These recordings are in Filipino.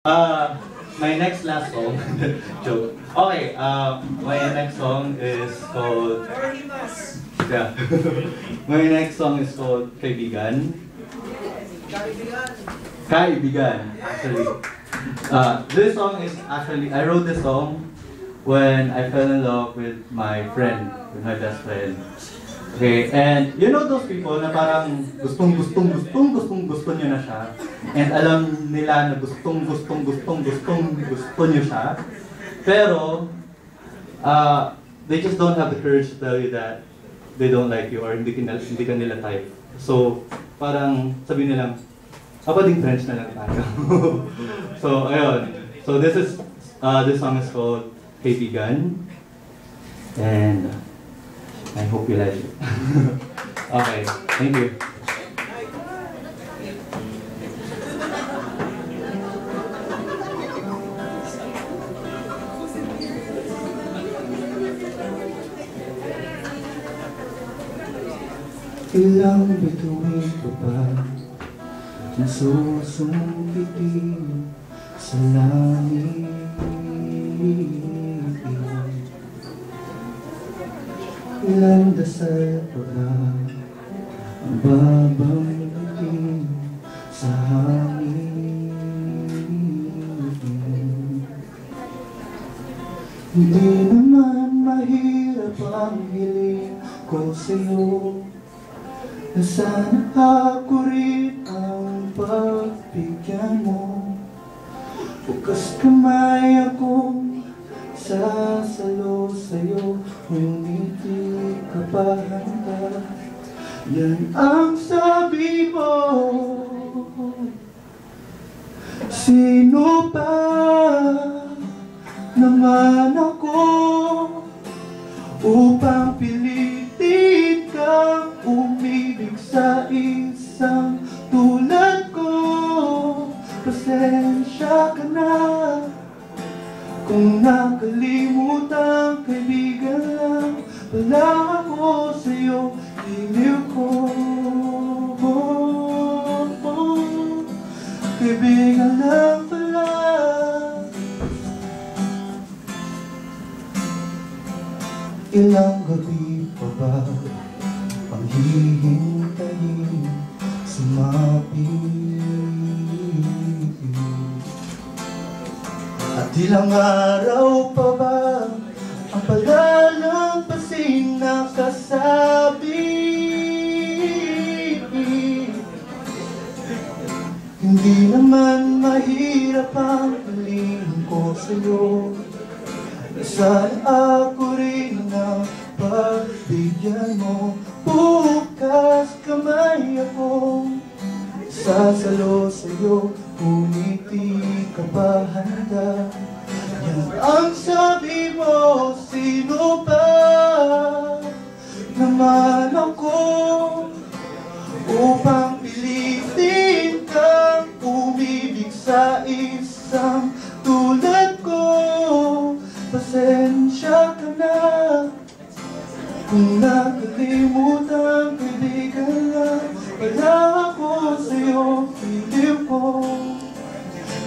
My next last song, joke. Okay, my next song is called, yeah. My next song is called Kaibigan. Kaibigan, actually. This song is actually, I wrote this song when I fell in love with my friend, with my best friend. Okay, and you know those people na parang gusto nyo na siya, and alam nila na gusto nyo siya, pero they just don't have the courage to tell you that they don't like you or hindi ka nila type. So parang sabihin nilang, pwedeng friends na lang tayo. So ayun, so this song is called Kaibigan, and I hope you like it. Okay, thank you. Ilang bituin ko ba ang susumpitin sa langit? Ilang dasal ko ba ang babanggitin sa hangin? Hindi naman mahirap ang hiling ko sa'yo, na sana ako rin ang pagbigyan mo. Bukas kamay akong sasalo sa'yo, ngunit di ka pa handa. Yan ang sabi mo. Sino ba naman ako upang pilitin kang umibig sa isang tulad ko? Pasensya ka na kung nakalimutan, kaibigan lang pala ako sa'yo, iliw ko. Kaibigan lang pala. Ilang gabi pa ba ang hihintayin sumapit? At ilang araw pa ba ang palalampasin na kasabi? Hindi naman mahirap ang hiling ko sa'yo, na sana ako rin ang pagbigyan mo. Bukas kamay akong sasalo sa'yo, ngunit di ka pa handa. Yan ang sabi mo. Sino ba naman ako upang pilitin kang umibig sa isang tulad ko? Pasensya ka na kung nakalimutan, kaibigan lang pala ako sa'yo, piliw ko.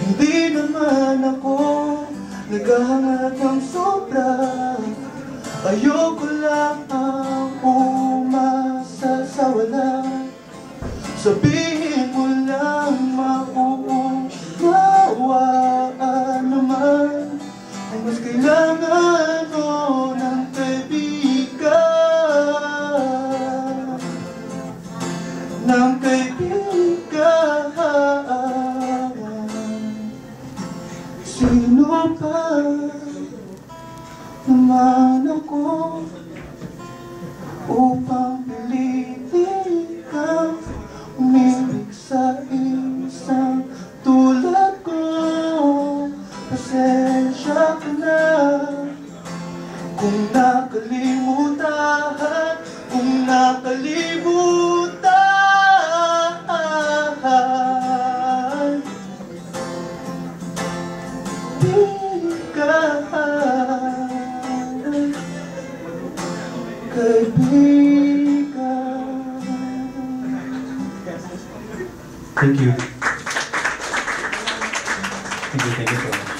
Hindi naman ako naghahangat ng sobra, ayoko lang ang umasa sa wala. Sabihin mo lang mauunawaan naman kung mas kailangan mo ng kaibigan, ng kaibigan. Sino ba naman ako upang pilitin ka umibig sa isang tulad ko? Pasensya ka na kung nakalimutan, kung nakalimutan. Kaibigan. Thank you. Thank you so much.